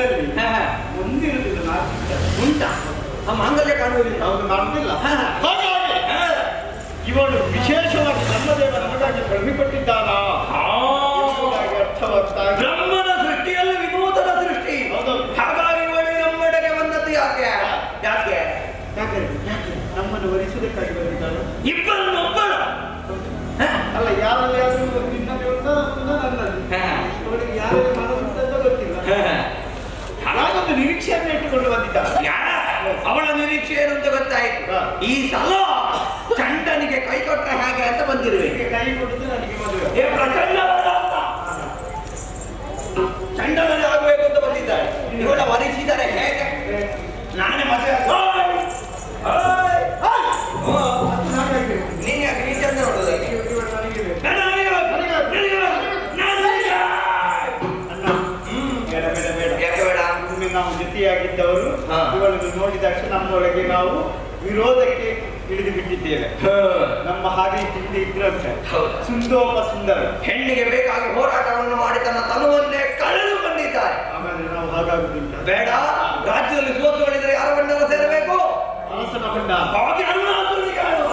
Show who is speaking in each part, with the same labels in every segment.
Speaker 1: ಮನೆಯಲ್ಲಿ ಒಂದಿರುವುದಿಲ್ಲ, ನಾಲ್ಕು
Speaker 2: ಉಂಟಾ ಆ ಮಾಂಗಲ್ಯ ಕಾಣುವುದಿಲ್ಲ.
Speaker 1: ಹೌದು, ಕಾಣುವುದಿಲ್ಲ. ಹಾಗಾಗಿ ಇವನು ವಿಶೇಷವಾಗಿ ಬ್ರಹ್ಮದೇವ ನಮಗಾಗಿ ಕಳುಹಿಕೊಟ್ಟಿದ್ದಾನ. ಅರ್ಥವಾಗ್ತಾ
Speaker 2: ಬ್ರಹ್ಮನ ಸೃಷ್ಟಿಯಲ್ಲಿ ವಿನೂತನ ಸೃಷ್ಟಿ. ಹಾಗಾಗಿ ಇವಳು ನಮ್ಮೆಡೆಗೆ ಬಂದದ್ದು ಯಾಕೆ? ಯಾಕೆ
Speaker 1: ಯಾಕೆ ನಮ್ಮನ್ನು ವರಿಸುವುದಕ್ಕಾಗಿ ಬಂದಿದ್ದಾಳೆ.
Speaker 2: ಇಬ್ಬರನ್ನು ಒಬ್ಬಳು
Speaker 1: ಅಲ್ಲ, ಯಾರು ನಿನ್ನ ದೇವಸ್ಥಾನ ನನ್ನದು, ಅವಳಿಗೆ ಯಾರು ಮನಸ್ಸು ಅಂತ ಗೊತ್ತಿಲ್ಲ. ಹಾಗೊಂದು ನಿರೀಕ್ಷೆಯನ್ನು ಇಟ್ಟುಕೊಂಡು ಬಂದಿದ್ದ.
Speaker 2: ಅವಳ ನಿರೀಕ್ಷೆ ಏನು ಅಂತ ಗೊತ್ತಾಯ್ತು. ಈ ಸಲ ಚಂಡನಿಗೆ ಕೈ ಕೊಟ್ರೆ ಹಾಗೆ ಅಂತ ಬಂದಿರುವೆ.
Speaker 1: ಕೈ ಕೊಡುದು ನನಗೆ ಮದುವೆ
Speaker 2: ಪ್ರಚಂಡ ಚಂಡನಲ್ಲಿ ಆಗಬೇಕು ಅಂತ ಬಂದಿದ್ದಾರೆ. ಇವಳ ವರಿಸಿದರೆ ಹೇಗೆ? ನಾನೇ ಮದುವೆ ನೀನ್ ಯಾಕೆ ಈ ಚಂದ ನೋಡುದು?
Speaker 1: ನಾವು ಜೊತೆಯಾಗಿದ್ದವರು ಇವಳನ್ನು ನೋಡಿದ ತಕ್ಷಣ ನಮ್ಮೊಳಗೆ ನಾವು ವಿರೋಧಕ್ಕೆ ಹಿಡಿದು ಬಿಟ್ಟಿದ್ದೇವೆ. ನಮ್ಮ ಹಾಗೆ ತಿಂಡಿ ಇದ್ರಂತೆ ಸುಂದೋಪ ಸುಂದರ
Speaker 2: ಹೆಣ್ಣಿಗೆ ಬೇಕಾಗಿ ಹೋರಾಟವನ್ನು ಮಾಡಿ ತನ್ನ ತನುವನ್ನೇ ಕಳೆದುಕೊಂಡಿದ್ದಾರೆ.
Speaker 1: ಆಮೇಲೆ ನಾವು ಹಾಗಾಗುದಿಲ್ಲ.
Speaker 2: ಬೇಡ, ರಾಜ್ಯದಲ್ಲಿ ಸೋತು ಮಾಡಿದರೆ ಯಾರ ಬಣ್ಣದ ಸೇರಬೇಕು?
Speaker 1: ಅರಸನ ಬಣ್ಣ.
Speaker 2: ಹಾಗೆ ಅರುಣಾಸುರನಿಗೆ ಆಡುವ.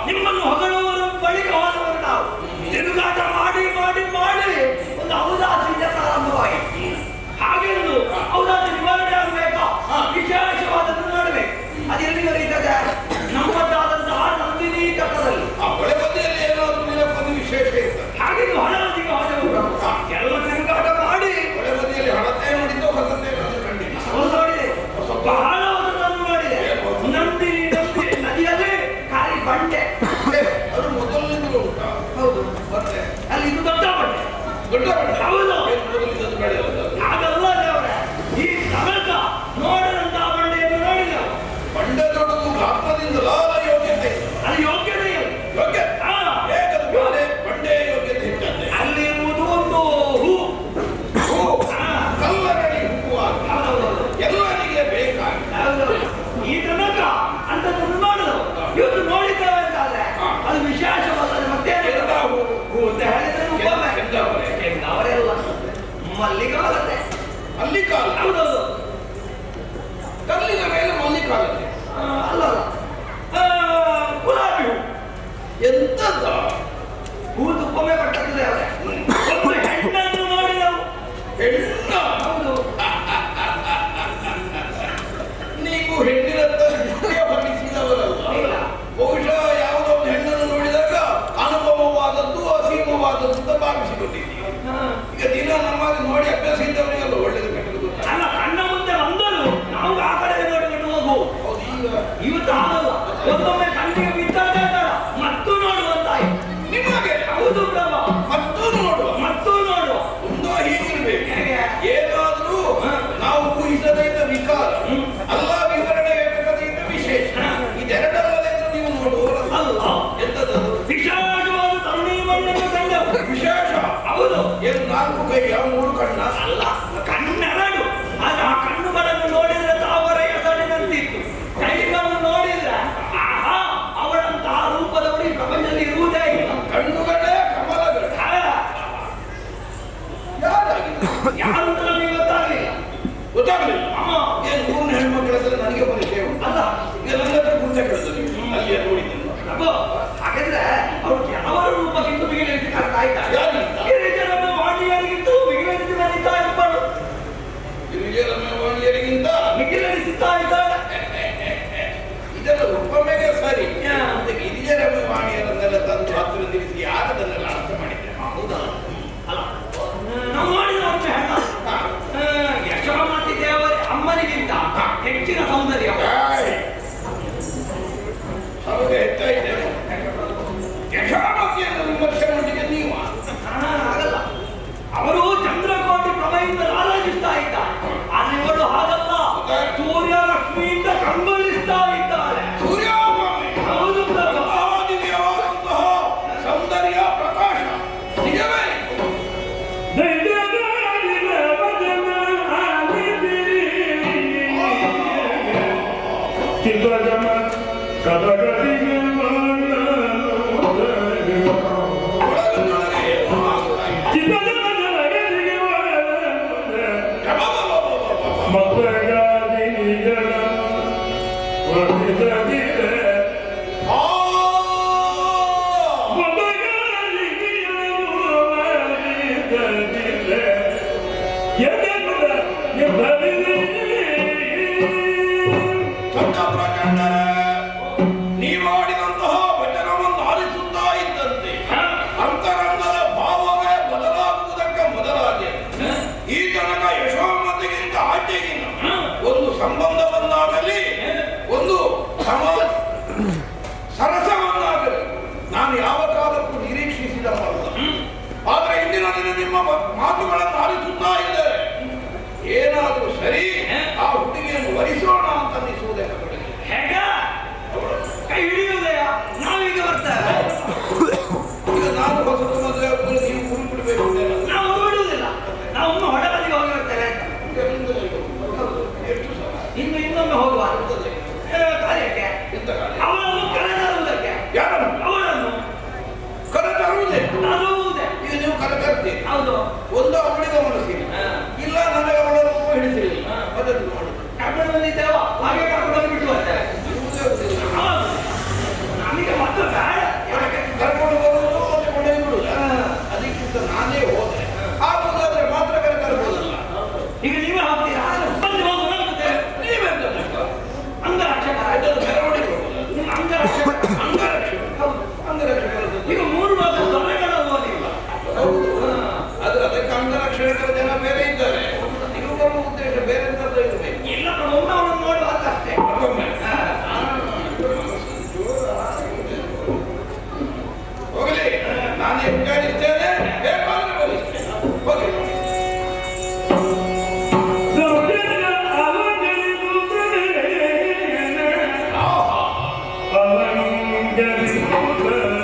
Speaker 2: ನಿಮ್ಮನ್ನು ಹೊಗಳುವವರ ಬಳಿಗೆ ಹೋದವರು ನಾವು. ತಿರುಗಾಟ ಮಾಡಿ ಮಾಡಿ ಮಾಡಿ ಒಂದು ಔದಾಸೀನ್ಯ ಪ್ರಾರಂಭವಾಯಿತು. ಹಾಗೆಂದು ಔದಾಸೀನ್ಯ ನಿವಾರಣೆ ಆಗಬೇಕಾ? ವಿಶೇಷವಾದದ್ದು ಮಾಡಬೇಕು. ಅದು ಎಲ್ಲಿ ಬರೀತದೆ? ನಮ್ಮದಾದಂತಹ ನಂದಿನಿ ತಟ್ಟದಲ್ಲಿ
Speaker 3: ಹೊಳೆ ಬದಿಯಲ್ಲಿ ಏನಾದರೂ ವಿಶೇಷ ಇರ್ತದೆ.
Speaker 2: ಹಾಗೆ ಹಣ ಬದಿಗೆ ಹೋದವರು ಎಲ್ಲ ತಿರುಗಾಟ ಮಾಡಿ
Speaker 3: ಹೊಳೆ ಬದಿಯಲ್ಲಿ ಹಣತೆ ನೋಡಿದ್ದು ಹೊಸತೆ ಕಂಡಿದೆ.
Speaker 2: ನೋಡಿದೆ, ಬಹಳ ಹೊಸದನ್ನು ನೋಡಿದೆ. ನಂದಿನಿ ನಂದಿನಿ ನದಿಯಲ್ಲಿ ಖಾಲಿ ಬಂಡೆ.
Speaker 3: ಅದು ಮೊದಲಿನಿಂದಲೂ ಉಂಟಾ?
Speaker 2: ಹೌದು,
Speaker 3: ಮತ್ತೆ
Speaker 2: ಅಲ್ಲಿ ಇದು ದೊಡ್ಡ ಬಂಡೆ.
Speaker 3: ದೊಡ್ಡ ಬಂಡೆ.
Speaker 2: ಹೌದು,
Speaker 3: ಮೊದಲಿದ್ದದ್ದು ಬೆಳೆಯೋದು
Speaker 2: ಹಾಗಲ್ಲ ದೇವರೇ. ಈ ತನಕ ನೋಡಿದಂತಹ ಬಂಡೆಯನ್ನು ನೋಡಿದೆವು.
Speaker 3: ಬಂಡೆ ದೊಡ್ಡದು ಗಾತ್ರದಿಂದಲೂ ಯೋಗ್ಯತೆ.
Speaker 2: ಅಲ್ಲಿ ಯೋಗ್ಯತೆ ಇಲ್ಲ.
Speaker 3: ಯೋಗ್ಯ ಹೇಗದು ಬಂಡೆ ಬಂಡೆ ಯೋಗ್ಯತೆ ಹೆಚ್ಚಂತೆ.
Speaker 2: ಅಲ್ಲಿ ಇರುವುದು ಒಂದು ಹೂ.
Speaker 3: ಕಲ್ಲರಡಿ ಹೂವಾಗ ಎಲ್ಲರಿಗೆ ಬೇಕಾಗಿ
Speaker 2: ಈ ತನಕ ಅಂತದನ್ನು ನೋಡಿದವು. ಇವತ್ತು ನೋಡಿದ್ದೇವೆ ಅಂತಾದ್ರೆ ಅದು ವಿಶೇಷವಾದ ಮತ್ತೇನೆ ಹೂ ಅಂತ ಹೇಳಿದ್ರೆ ಅವರೆಲ್ಲ ಮಲ್ಲಿಕಾಲತೆ.
Speaker 3: ಮಲ್ಲಿಕಾಲ.
Speaker 2: ಹೌದೌದು,
Speaker 3: ಕಲ್ಲಿನ ಮೇಲೆ ಮಲ್ಲಿಕಾಲತೆ
Speaker 2: ಅಲ್ಲ ಗುಲಾಬಿ ಹೂ.
Speaker 3: ಎಂತದ
Speaker 2: ಹೂ ತುಪ್ಪವೇ ಪಟ್ಟದಿದೆ ಅವರೇ. ಒಂದು ಹೆಣ್ಣನ್ನು ನೋಡಿದವು.
Speaker 3: ಹೆಣ್ಣ.
Speaker 2: ಹೌದು,
Speaker 3: ನೀವು ಹೆಣ್ಣಿನತ್ತ ದೃಷ್ಟಿಯ ಹೊರಡಿಸಿದವರಲ್ಲ. ಬಹುಶಃ ಯಾವುದೋ ಒಂದು ಹೆಣ್ಣನ್ನು ನೋಡಿದಾಗ ಅನುಭವವಾದದ್ದು ಅಸೀಮವಾದದ್ದು ಅಂತ ಭಾವಿಸಿಕೊಂಡಿದ್ದೀವಿ. ಈಗ ದಿನ ನಮಗೆ ನೋಡಿ ಅಭ್ಯಾಸ ಇದ್ದವರಿಗೆಲ್ಲ ಒಳ್ಳೆದು ಕೆಟ್ಟದ್ದು ಗೊತ್ತಾಗ.
Speaker 2: ಅಲ್ಲ, ಕಣ್ಣ ಮುಂದೆ ಬಂದರು ನಾವು ಆ ಕಡೆ ನೋಡಿಕೊಂಡು ಹೋಗು.
Speaker 3: ಹೌದು, ಈಗ
Speaker 2: ಇವತ್ತು ಆಗಲ್ಲ. ಒಂದೊಮ್ಮೆ ಕಣ್ಣಿಗೆ ಬಿದ್ದರೆ ಮತ್ತೂ ನೋಡುವಂತಾಯ್ತು
Speaker 3: ನಿಮಗೆ.
Speaker 2: ಹೌದು ಬ್ರಹ್ಮ,
Speaker 3: ಮತ್ತೂ ನೋಡುವ
Speaker 2: ಮತ್ತೂ ನೋಡುವ.
Speaker 3: ಒಂದೋ ಹೀಗಿರ್ಬೇಕು. ಏನಾದ್ರೂ ನಾವು ಊಹಿಸದೇ ಇದ್ದ ವಿಕಾರ ಅಲ್ಲ, ವಿವರಣೆ ಬೇಕಾದ ಇದ್ದ ವಿಶೇಷ. ಇದೆರಡಲ್ಲದೆ ನೀವು ನೋಡುವವರಲ್ಲ.
Speaker 2: ಅಲ್ಲ,
Speaker 3: ಎಂತದದು?
Speaker 2: ವಿಶೇಷವಾದ ತರುಣಿ ಮಣ್ಣನ್ನು ಕಂಡವು.
Speaker 3: ವಿಶೇಷ.
Speaker 2: ಹೌದು,
Speaker 3: ಏನು 4 ಕೈಯ 3 ಕಣ್ಣ
Speaker 2: ಅಲ್ಲ, ಕಣ್ಣೆರಡು. ಆಗ ಆ ಕಣ್ಣುಗಳನ್ನು ನೋಡಿದ್ರೆ ತಾವರ ಹೆಸರಿನಂತಿತ್ತು. ಕೈಗಳನ್ನು ನೋಡಿದ್ರೆ ಆಹಾ, ಅವಳಂತಹ ರೂಪದವಳು ಈ ಪ್ರಪಂಚದಲ್ಲಿ ಇರುವುದೇ ಇಲ್ಲ.
Speaker 3: ಕಣ್ಣುಗಳೇ ಕಮಲಗಳು.
Speaker 2: ಯಾರು ಅಂತ ನಮಗೆ ಗೊತ್ತಾಗಲಿಲ್ಲ.
Speaker 3: ಗೊತ್ತಾಗಲಿಲ್ಲ. ಏನು 3 ಹೆಣ್ಮಕ್ಳ ಹತ್ರ ನನಗೆ ಪರಿಚಯ ಉಂಟು.
Speaker 2: ಅಲ್ಲ,
Speaker 3: ಈಗ ನನ್ನ ಹತ್ರ ಗುಂತ ಕೇಳ್ತದೆ. ಅಲ್ಲಿಯ ನೋಡಿದ್ದಲ್ಲ.
Speaker 2: ಹಾಗಾದ್ರೆ ಅವ್ರು ಯಾವ ರೂಪಕ್ಕಿಂತ ಬಿಗಿಲಿಸಿ ಕಾಣ್ತಾ ಇದ್ದಾರೆ.
Speaker 3: ಯಾರಿಗಿಂತ?
Speaker 2: ಗಿರಿಜನನ್ನು ವಾಣಿಯರಿಗಿಂತ ಬಿಗಿಲಿಸಿ ಬರೀತಾ ಇರುವ
Speaker 4: ಜನಿಸುತ್ತ